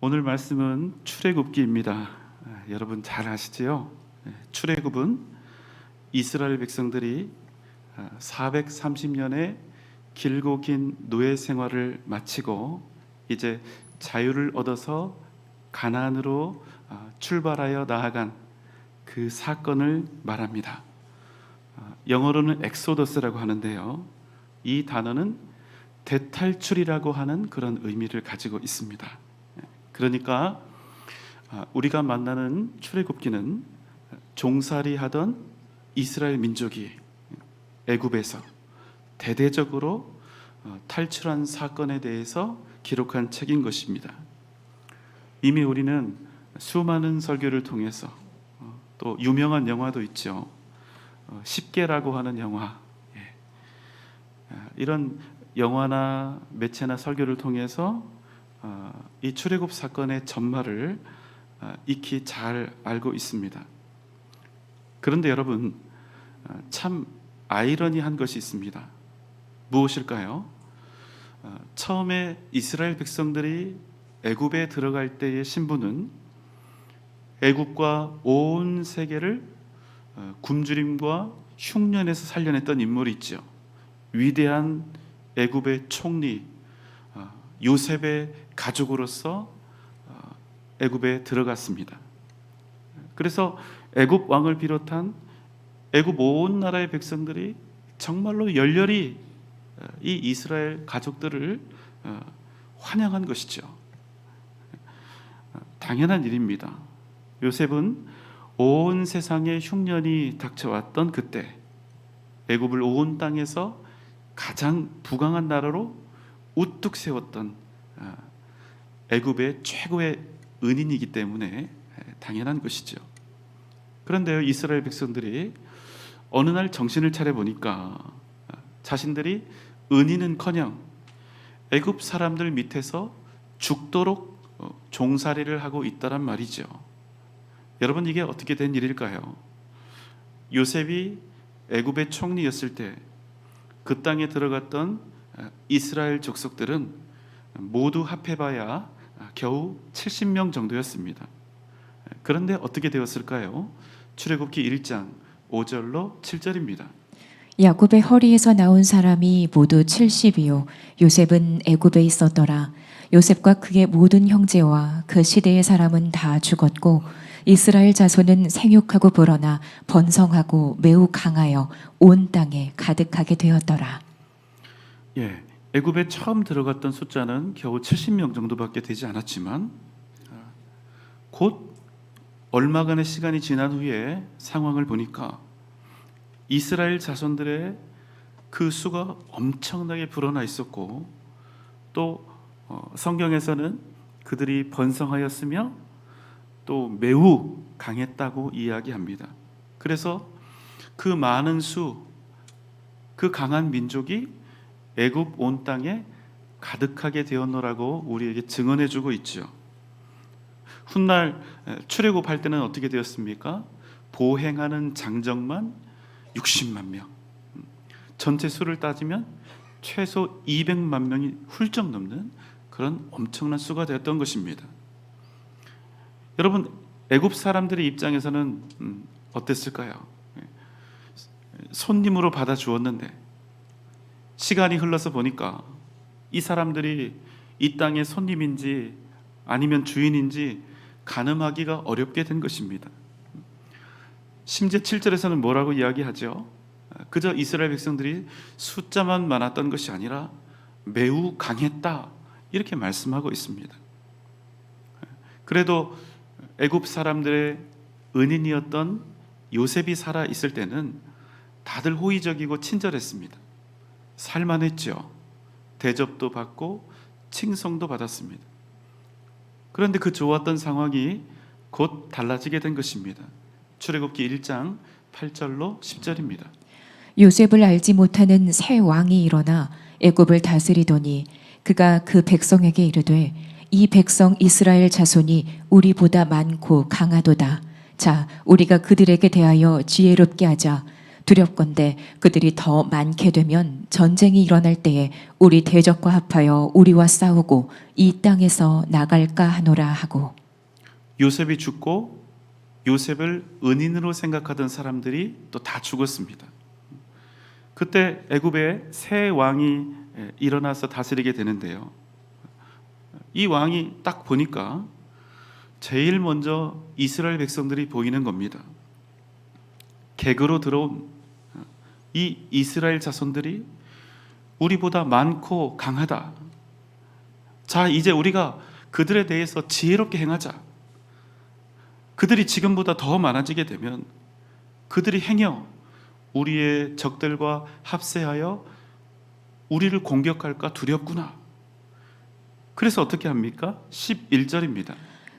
오늘 말씀은 출애굽기입니다. 여러분 잘 아시지요? 출애굽은 이스라엘 백성들이 430년의 길고 긴 노예 생활을 마치고 이제 자유를 얻어서 가나안으로 출발하여 나아간 그 사건을 말합니다. 영어로는 엑소더스라고 하는데요, 이 단어는 대탈출이라고 하는 그런 의미를 가지고 있습니다. 그러니까 우리가 만나는 출애굽기는 종살이 하던 이스라엘 민족이 애굽에서 대대적으로 탈출한 사건에 대해서 기록한 책인 것입니다. 이미 우리는 수많은 설교를 통해서 또 유명한 영화도 있죠. 10개라고 하는 영화, 이런 영화나 매체나 설교를 통해서 이 출애굽 사건의 전말을 익히 잘 알고 있습니다. 그런데 여러분, 참 아이러니한 것이 있습니다. 무엇일까요? 처음에 이스라엘 백성들이 애굽에 들어갈 때의 신부는 애굽과 온 세계를 굶주림과 흉년에서 살려냈던 인물이 있죠. 위대한 애굽의 총리 요셉의 가족으로서 애굽에 들어갔습니다. 그래서 애굽 왕을 비롯한 애굽 온 나라의 백성들이 정말로 열렬히 이 이스라엘 가족들을 환영한 것이죠. 당연한 일입니다. 요셉은 온 세상에 흉년이 닥쳐왔던 그때 애굽을 온 땅에서 가장 부강한 나라로 우뚝 세웠던 애굽의 최고의 은인이기 때문에 당연한 것이죠. 그런데요, 이스라엘 백성들이 어느 날 정신을 차려 보니까 자신들이 은인은커녕 애굽 사람들 밑에서 죽도록 종살이를 하고 있다란 말이죠. 여러분, 이게 어떻게 된 일일까요? 요셉이 애굽의 총리였을 때 그 땅에 들어갔던 이스라엘 족속들은 모두 합해봐야 겨우 70명 정도였습니다. 그런데 어떻게 되었을까요? 출애굽기 1장 5절로 7절입니다. 야곱의 허리에서 나온 사람이 모두 70이요 요셉은 애굽에 있었더라. 요셉과 그의 모든 형제와 그 시대의 사람은 다 죽었고 이스라엘 자손은 생육하고 불어나 번성하고 매우 강하여 온 땅에 가득하게 되었더라. 애굽에 처음 들어갔던 숫자는 겨우 70명 정도밖에 되지 않았지만 곧 얼마간의 시간이 지난 후에 상황을 보니까 이스라엘 자손들의 그 수가 엄청나게 불어나 있었고, 또 성경에서는 그들이 번성하였으며 또 매우 강했다고 이야기합니다. 그래서 그 많은 수, 그 강한 민족이 애굽 온 땅에 가득하게 되었노라고 우리에게 증언해주고 있죠. 훗날 출애굽할 때는 어떻게 되었습니까? 보행하는 장정만 60만 명, 전체 수를 따지면 최소 200만 명이 훌쩍 넘는 그런 엄청난 수가 되었던 것입니다. 여러분, 애굽 사람들의 입장에서는 어땠을까요? 손님으로 받아주었는데 시간이 흘러서 보니까 이 사람들이 이 땅의 손님인지 아니면 주인인지 가늠하기가 어렵게 된 것입니다. 심지어 7절에서는 뭐라고 이야기하죠? 그저 이스라엘 백성들이 숫자만 많았던 것이 아니라 매우 강했다, 이렇게 말씀하고 있습니다. 그래도 애굽 사람들의 은인이었던 요셉이 살아 있을 때는 다들 호의적이고 친절했습니다. 살만했죠. 대접도 받고 칭송도 받았습니다. 그런데 그 좋았던 상황이 곧 달라지게 된 것입니다. 출애굽기 1장 8절로 10절입니다. 요셉을 알지 못하는 새 왕이 일어나 애굽을 다스리더니 그가 그 백성에게 이르되 이 백성 이스라엘 자손이 우리보다 많고 강하도다. 자, 우리가 그들에게 대하여 지혜롭게 하자. 두렵건대 그들이 더 많게 되면 전쟁이 일어날 때에 우리 대적과 합하여 우리와 싸우고 이 땅에서 나갈까 하노라 하고. 요셉이 죽고 요셉을 은인으로 생각하던 사람들이 또 다 죽었습니다. 그때 애굽에 새 왕이 일어나서 다스리게 되는데요. 이 왕이 딱 보니까 제일 먼저 이스라엘 백성들이 보이는 겁니다. 객으로 들어온 이 이스라엘 자손들이 우리보다 많고 강하다. 자, 이제 우리가 그들에 대해서 지혜롭게 행하자. 그들이 지금보다 더 많아지게 되면 그들이 행여 우리의 적들과 합세하여 우리를 공격할까 두렵구나. 그래서 어떻게 합니까? 11절입니다.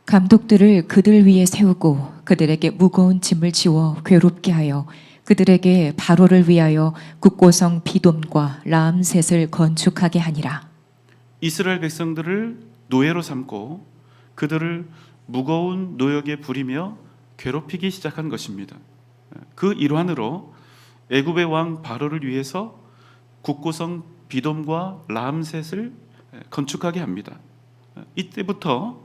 감독들을 그들 위에 세우고 그들에게 무거운 짐을 지워 괴롭게 하여 그들에게 바로를 위하여 국고성 비돔과 라암셋을 건축하게 하니라. 이스라엘 백성들을 노예로 삼고 그들을 무거운 노역에 부리며 괴롭히기 시작한 것입니다. 그 일환으로 애굽의 왕 바로를 위해서 국고성 비돔과 라암셋을 건축하게 합니다. 이때부터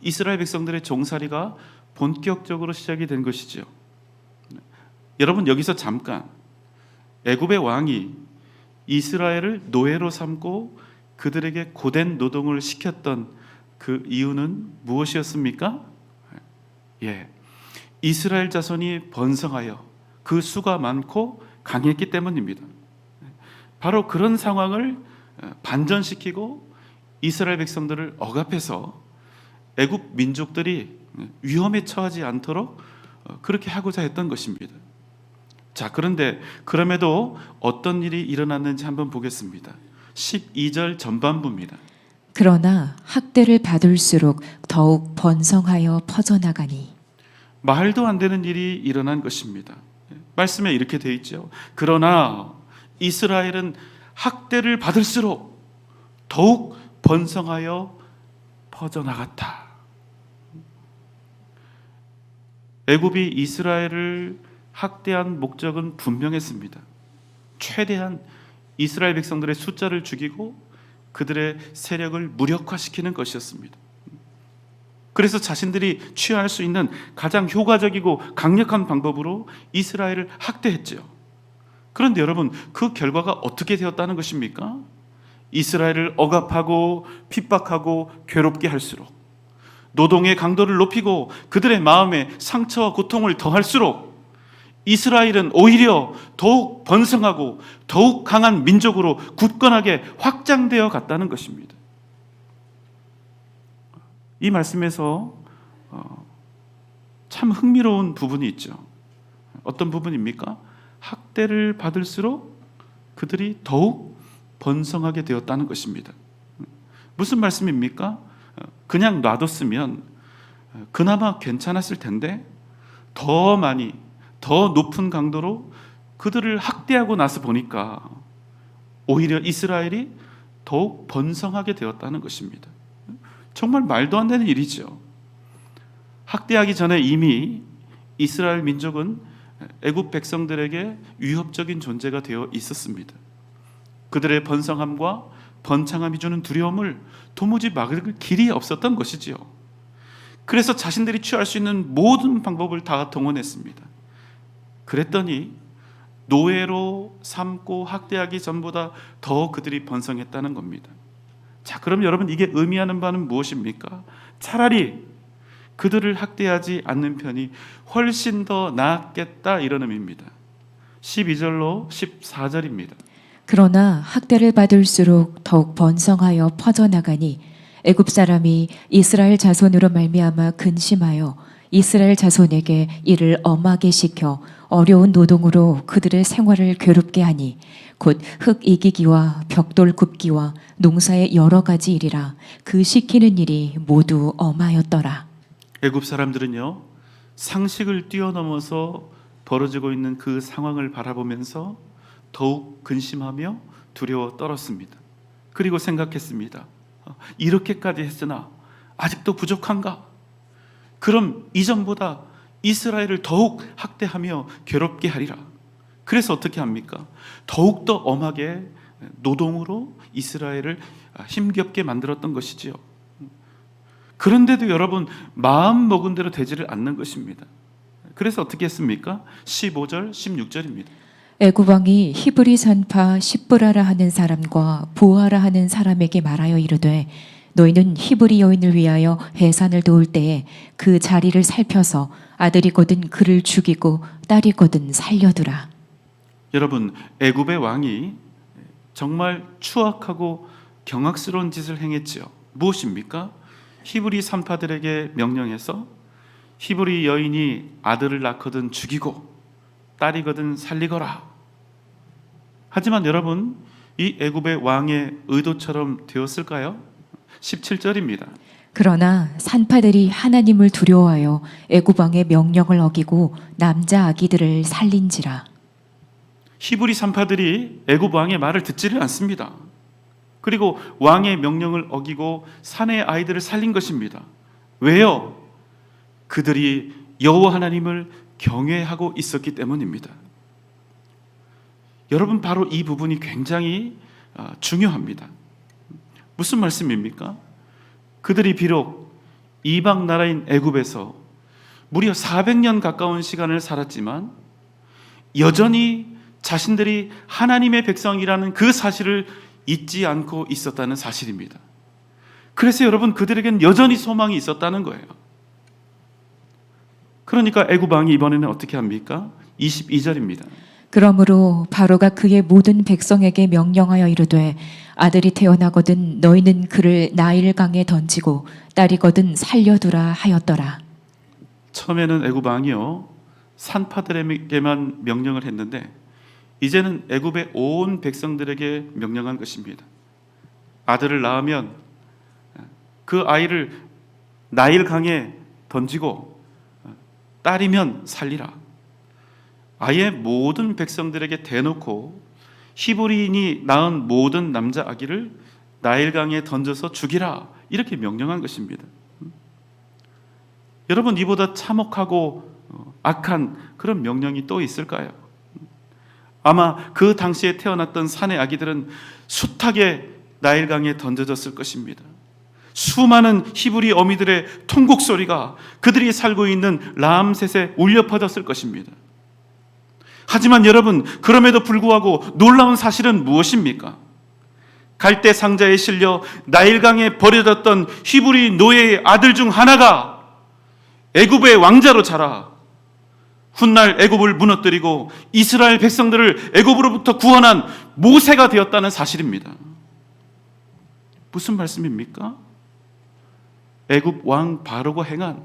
이스라엘 백성들의 종살이가 본격적으로 시작이 된 것이죠. 여러분, 여기서 잠깐 애굽의 왕이 이스라엘을 노예로 삼고 그들에게 고된 노동을 시켰던 그 이유는 무엇이었습니까? 이스라엘 자손이 번성하여 그 수가 많고 강했기 때문입니다. 바로 그런 상황을 반전시키고 이스라엘 백성들을 억압해서 애굽 민족들이 위험에 처하지 않도록 그렇게 하고자 했던 것입니다. 자, 그런데 그럼에도 어떤 일이 일어났는지 한번 보겠습니다. 12절 전반부입니다. 그러나 학대를 받을수록 더욱 번성하여 퍼져나가니. 말도 안 되는 일이 일어난 것입니다. 말씀에 이렇게 되어 있죠. 그러나 이스라엘은 학대를 받을수록 더욱 번성하여 퍼져나갔다. 애굽이 이스라엘을 학대한 목적은 분명했습니다. 최대한 이스라엘 백성들의 숫자를 죽이고 그들의 세력을 무력화시키는 것이었습니다. 그래서 자신들이 취할 수 있는 가장 효과적이고 강력한 방법으로 이스라엘을 학대했죠. 그런데 여러분, 그 결과가 어떻게 되었다는 것입니까? 이스라엘을 억압하고 핍박하고 괴롭게 할수록, 노동의 강도를 높이고 그들의 마음에 상처와 고통을 더할수록 이스라엘은 오히려 더욱 번성하고 더욱 강한 민족으로 굳건하게 확장되어 갔다는 것입니다. 이 말씀에서 참 흥미로운 부분이 있죠. 어떤 부분입니까? 학대를 받을수록 그들이 더욱 번성하게 되었다는 것입니다. 무슨 말씀입니까? 그냥 놔뒀으면 그나마 괜찮았을 텐데 더 많이, 더 높은 강도로 그들을 학대하고 나서 보니까 오히려 이스라엘이 더욱 번성하게 되었다는 것입니다. 정말 말도 안 되는 일이죠. 학대하기 전에 이미 이스라엘 민족은 애굽 백성들에게 위협적인 존재가 되어 있었습니다. 그들의 번성함과 번창함이 주는 두려움을 도무지 막을 길이 없었던 것이지요. 그래서 자신들이 취할 수 있는 모든 방법을 다 동원했습니다. 그랬더니 노예로 삼고 학대하기 전보다 더 그들이 번성했다는 겁니다. 자, 그럼 여러분, 이게 의미하는 바는 무엇입니까? 차라리 그들을 학대하지 않는 편이 훨씬 더 낫겠다, 이런 의미입니다. 12절로 14절입니다. 그러나 학대를 받을수록 더욱 번성하여 퍼져나가니 애굽 사람이 이스라엘 자손으로 말미암아 근심하여 이스라엘 자손에게 이를 엄하게 시켜 어려운 노동으로 그들의 생활을 괴롭게 하니 곧 흙 이기기와 벽돌 굽기와 농사의 여러 가지 일이라 그 시키는 일이 모두 엄하였더라. 애굽 사람들은요, 상식을 뛰어넘어서 벌어지고 있는 그 상황을 바라보면서 더욱 근심하며 두려워 떨었습니다. 그리고 생각했습니다. 이렇게까지 했으나 아직도 부족한가? 그럼 이전보다 이스라엘을 더욱 학대하며 괴롭게 하리라. 그래서 어떻게 합니까? 더욱더 엄하게 노동으로 이스라엘을 힘겹게 만들었던 것이지요. 그런데도 여러분, 마음 먹은 대로 되지를 않는 것입니다. 그래서 어떻게 했습니까? 15절, 16절입니다. 애굽 왕이 히브리 산파 십브라라 하는 사람과 보아라 하는 사람에게 말하여 이르되 너희는 히브리 여인을 위하여 해산을 도울 때에 그 자리를 살펴서 아들이거든 그를 죽이고 딸이거든 살려두라. 여러분, 애굽의 왕이 정말 추악하고 경악스러운 짓을 행했지요. 무엇입니까? 히브리 산파들에게 명령해서 히브리 여인이 아들을 낳거든 죽이고 딸이거든 살리거라. 하지만 여러분, 이 애굽의 왕의 의도처럼 되었을까요? 17절입니다. 그러나 산파들이 하나님을 두려워하여 애굽 왕의 명령을 어기고 남자 아기들을 살린지라. 히브리 산파들이 애굽 왕의 말을 듣지를 않습니다. 그리고 왕의 명령을 어기고 산의 아이들을 살린 것입니다. 왜요? 그들이 여호와 하나님을 경외하고 있었기 때문입니다. 여러분, 바로 이 부분이 굉장히 중요합니다. 무슨 말씀입니까? 그들이 비록 이방 나라인 애굽에서 무려 400년 가까운 시간을 살았지만 여전히 자신들이 하나님의 백성이라는 그 사실을 잊지 않고 있었다는 사실입니다. 그래서 여러분, 그들에겐 여전히 소망이 있었다는 거예요. 그러니까 애굽 왕이 이번에는 어떻게 합니까? 22절입니다. 그러므로 바로가 그의 모든 백성에게 명령하여 이르되 아들이 태어나거든 너희는 그를 나일강에 던지고 딸이거든 살려두라 하였더라. 처음에는 애굽 왕이요 산파들에게만 명령을 했는데 이제는 애굽의 온 백성들에게 명령한 것입니다. 아들을 낳으면 그 아이를 나일강에 던지고 딸이면 살리라. 아예 모든 백성들에게 대놓고 히브리인이 낳은 모든 남자 아기를 나일강에 던져서 죽이라, 이렇게 명령한 것입니다. 여러분, 이보다 참혹하고 악한 그런 명령이 또 있을까요? 아마 그 당시에 태어났던 산의 아기들은 숱하게 나일강에 던져졌을 것입니다. 수많은 히브리 어미들의 통곡 소리가 그들이 살고 있는 라암셋에 울려 퍼졌을 것입니다. 하지만 여러분, 그럼에도 불구하고 놀라운 사실은 무엇입니까? 갈대 상자에 실려 나일강에 버려졌던 히브리 노예의 아들 중 하나가 애굽의 왕자로 자라 훗날 애굽을 무너뜨리고 이스라엘 백성들을 애굽으로부터 구원한 모세가 되었다는 사실입니다. 무슨 말씀입니까? 애굽 왕 바로가 행한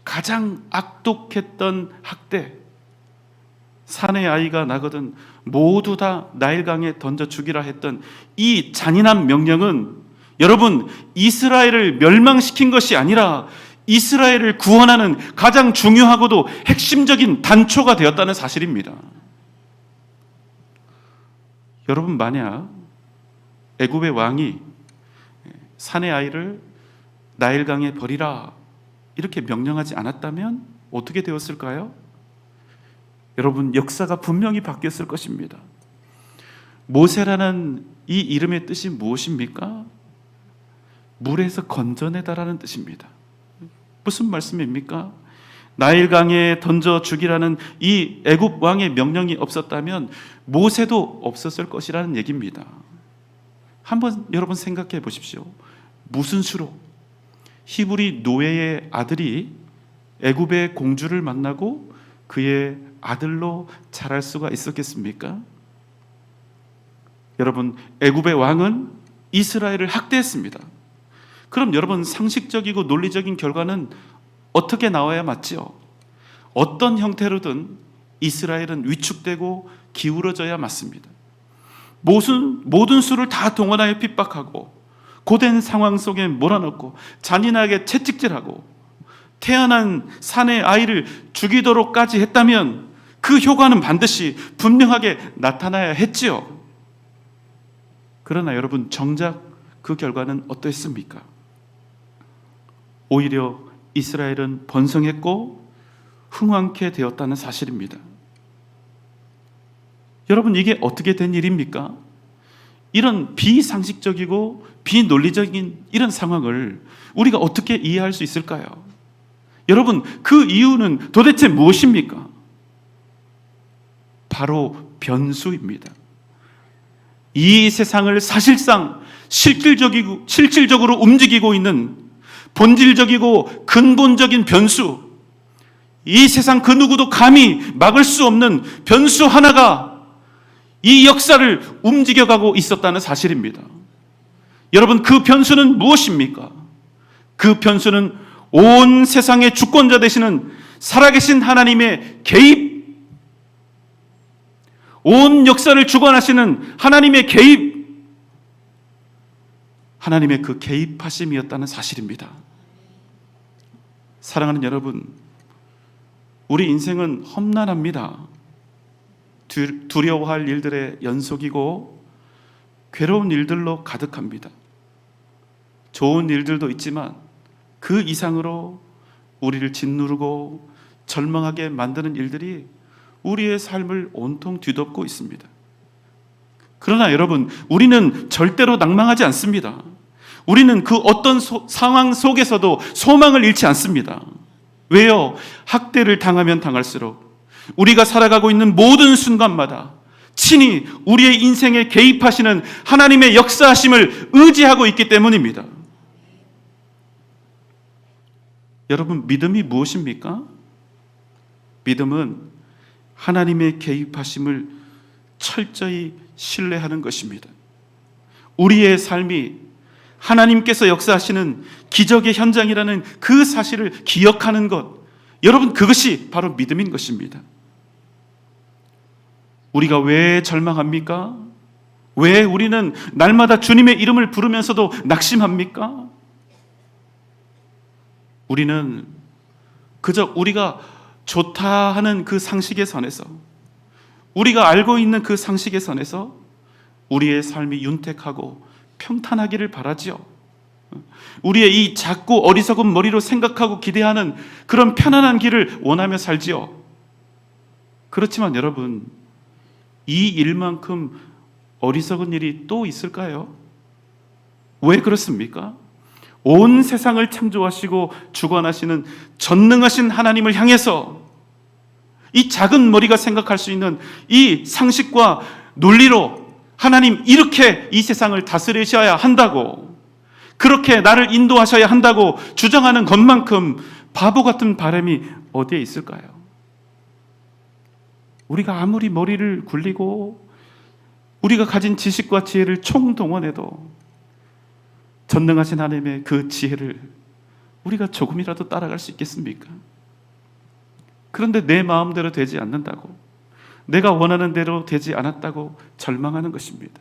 가장 악독했던 학대, 산의 아이가 나거든 모두 다 나일강에 던져 죽이라 했던 이 잔인한 명령은 여러분, 이스라엘을 멸망시킨 것이 아니라 이스라엘을 구원하는 가장 중요하고도 핵심적인 단초가 되었다는 사실입니다. 여러분, 만약 애굽의 왕이 산의 아이를 나일강에 버리라 이렇게 명령하지 않았다면 어떻게 되었을까요? 여러분, 역사가 분명히 바뀌었을 것입니다. 모세라는 이 이름의 뜻이 무엇입니까? 물에서 건져내다라는 뜻입니다. 무슨 말씀입니까? 나일강에 던져 죽이라는 이 애굽 왕의 명령이 없었다면 모세도 없었을 것이라는 얘기입니다. 한번 여러분 생각해 보십시오. 무슨 수로 히브리 노예의 아들이 애굽의 공주를 만나고 그의 아들로 자랄 수가 있었겠습니까? 여러분, 애굽의 왕은 이스라엘을 학대했습니다. 그럼 여러분, 상식적이고 논리적인 결과는 어떻게 나와야 맞지요? 어떤 형태로든 이스라엘은 위축되고 기울어져야 맞습니다. 모든 수를 다 동원하여 핍박하고 고된 상황 속에 몰아넣고 잔인하게 채찍질하고 태어난 산의 아이를 죽이도록까지 했다면 그 효과는 반드시 분명하게 나타나야 했지요. 그러나 여러분, 정작 그 결과는 어떠했습니까? 오히려 이스라엘은 번성했고 흥왕케 되었다는 사실입니다. 여러분, 이게 어떻게 된 일입니까? 이런 비상식적이고 비논리적인 이런 상황을 우리가 어떻게 이해할 수 있을까요? 여러분, 그 이유는 도대체 무엇입니까? 바로 변수입니다. 이 세상을 사실상 실질적으로 움직이고 있는 본질적이고 근본적인 변수, 이 세상 그 누구도 감히 막을 수 없는 변수 하나가 이 역사를 움직여가고 있었다는 사실입니다. 여러분, 그 변수는 무엇입니까? 그 변수는 온 세상의 주권자 되시는 살아계신 하나님의 개입, 온 역사를 주관하시는 하나님의 개입, 하나님의 그 개입하심이었다는 사실입니다. 사랑하는 여러분, 우리 인생은 험난합니다. 두려워할 일들의 연속이고 괴로운 일들로 가득합니다. 좋은 일들도 있지만 그 이상으로 우리를 짓누르고 절망하게 만드는 일들이 우리의 삶을 온통 뒤덮고 있습니다. 그러나 여러분, 우리는 절대로 낭망하지 않습니다. 우리는 그 어떤 상황 속에서도 소망을 잃지 않습니다. 왜요? 학대를 당하면 당할수록 우리가 살아가고 있는 모든 순간마다 친히 우리의 인생에 개입하시는 하나님의 역사하심을 의지하고 있기 때문입니다. 여러분, 믿음이 무엇입니까? 믿음은 하나님의 개입하심을 철저히 신뢰하는 것입니다. 우리의 삶이 하나님께서 역사하시는 기적의 현장이라는 그 사실을 기억하는 것, 여러분, 그것이 바로 믿음인 것입니다. 우리가 왜 절망합니까? 왜 우리는 날마다 주님의 이름을 부르면서도 낙심합니까? 우리는 그저 우리가 좋다 하는 그 상식의 선에서, 우리가 알고 있는 그 상식의 선에서 우리의 삶이 윤택하고 평탄하기를 바라지요. 우리의 이 작고 어리석은 머리로 생각하고 기대하는 그런 편안한 길을 원하며 살지요. 그렇지만 여러분, 이 일만큼 어리석은 일이 또 있을까요? 왜 그렇습니까? 온 세상을 창조하시고 주관하시는 전능하신 하나님을 향해서 이 작은 머리가 생각할 수 있는 이 상식과 논리로 하나님, 이렇게 이 세상을 다스리셔야 한다고, 그렇게 나를 인도하셔야 한다고 주장하는 것만큼 바보 같은 바람이 어디에 있을까요? 우리가 아무리 머리를 굴리고 우리가 가진 지식과 지혜를 총동원해도 전능하신 하나님의 그 지혜를 우리가 조금이라도 따라갈 수 있겠습니까? 그런데 내 마음대로 되지 않는다고, 내가 원하는 대로 되지 않았다고 절망하는 것입니다.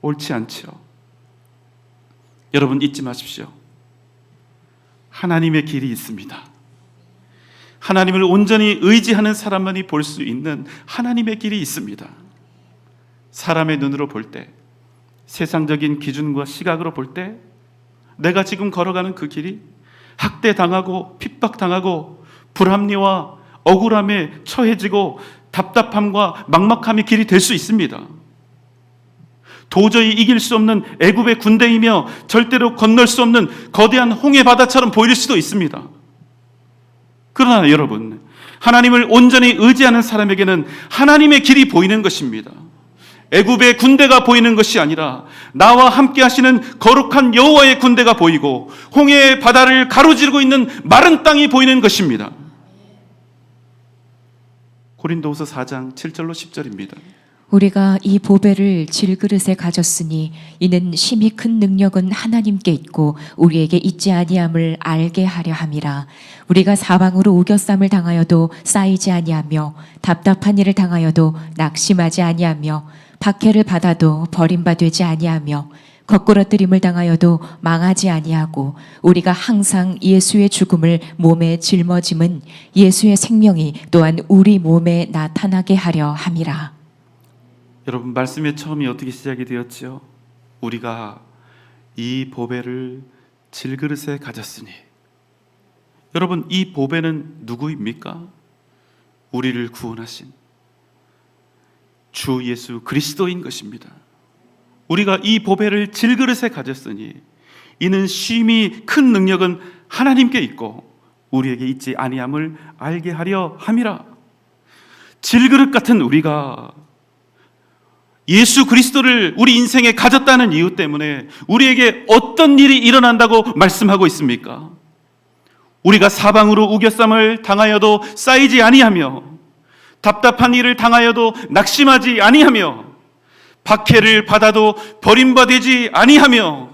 옳지 않죠. 여러분, 잊지 마십시오. 하나님의 길이 있습니다. 하나님을 온전히 의지하는 사람만이 볼 수 있는 하나님의 길이 있습니다. 사람의 눈으로 볼 때, 세상적인 기준과 시각으로 볼 때 내가 지금 걸어가는 그 길이 학대당하고 핍박당하고 불합리와 억울함에 처해지고 답답함과 막막함의 길이 될 수 있습니다. 도저히 이길 수 없는 애굽의 군대이며 절대로 건널 수 없는 거대한 홍해 바다처럼 보일 수도 있습니다. 그러나 여러분, 하나님을 온전히 의지하는 사람에게는 하나님의 길이 보이는 것입니다. 애굽의 군대가 보이는 것이 아니라 나와 함께 하시는 거룩한 여호와의 군대가 보이고 홍해의 바다를 가로지르고 있는 마른 땅이 보이는 것입니다. 고린도후서 4장 7절로 10절입니다. 우리가 이 보배를 질그릇에 가졌으니 이는 심히 큰 능력은 하나님께 있고 우리에게 있지 아니함을 알게 하려 함이라. 우리가 사방으로 우겨쌈을 당하여도 쌓이지 아니하며 답답한 일을 당하여도 낙심하지 아니하며 박해를 받아도 버림받지 아니하며 거꾸러뜨림을 당하여도 망하지 아니하고 우리가 항상 예수의 죽음을 몸에 짊어짐은 예수의 생명이 또한 우리 몸에 나타나게 하려 함이라. 여러분, 말씀의 처음이 어떻게 시작이 되었지요? 우리가 이 보배를 질그릇에 가졌으니. 여러분, 이 보배는 누구입니까? 우리를 구원하신, 주 예수 그리스도인 것입니다. 우리가 이 보배를 질그릇에 가졌으니 이는 심히 큰 능력은 하나님께 있고 우리에게 있지 아니함을 알게 하려 함이라. 질그릇 같은 우리가 예수 그리스도를 우리 인생에 가졌다는 이유 때문에 우리에게 어떤 일이 일어난다고 말씀하고 있습니까? 우리가 사방으로 우겨쌈을 당하여도 쌓이지 아니하며 답답한 일을 당하여도 낙심하지 아니하며 박해를 받아도 버림받지 아니하며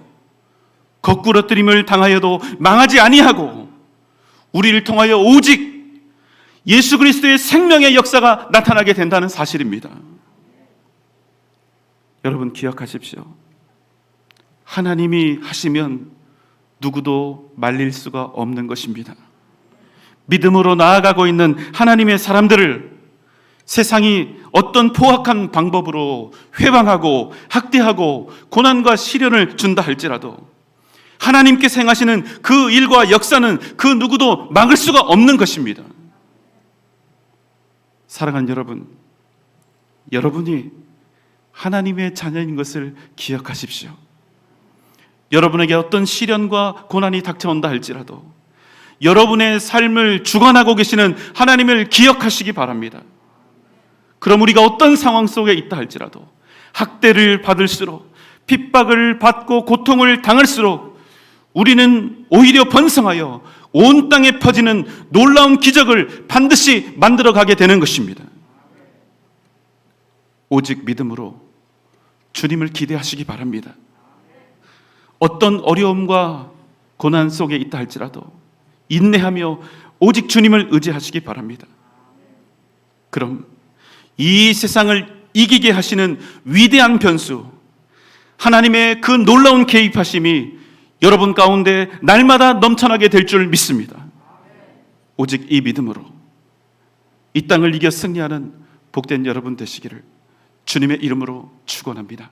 거꾸러뜨림을 당하여도 망하지 아니하고 우리를 통하여 오직 예수 그리스도의 생명의 역사가 나타나게 된다는 사실입니다. 여러분 기억하십시오. 하나님이 하시면 누구도 말릴 수가 없는 것입니다. 믿음으로 나아가고 있는 하나님의 사람들을 세상이 어떤 포악한 방법으로 회방하고 학대하고 고난과 시련을 준다 할지라도 하나님께서 행하시는 그 일과 역사는 그 누구도 막을 수가 없는 것입니다. 사랑하는 여러분, 여러분이 하나님의 자녀인 것을 기억하십시오. 여러분에게 어떤 시련과 고난이 닥쳐온다 할지라도 여러분의 삶을 주관하고 계시는 하나님을 기억하시기 바랍니다. 그럼 우리가 어떤 상황 속에 있다 할지라도 학대를 받을수록 핍박을 받고 고통을 당할수록 우리는 오히려 번성하여 온 땅에 퍼지는 놀라운 기적을 반드시 만들어가게 되는 것입니다. 오직 믿음으로 주님을 기대하시기 바랍니다. 어떤 어려움과 고난 속에 있다 할지라도 인내하며 오직 주님을 의지하시기 바랍니다. 그럼 이 세상을 이기게 하시는 위대한 변수, 하나님의 그 놀라운 개입하심이 여러분 가운데 날마다 넘쳐나게 될 줄 믿습니다. 오직 이 믿음으로 이 땅을 이겨 승리하는 복된 여러분 되시기를 주님의 이름으로 축원합니다.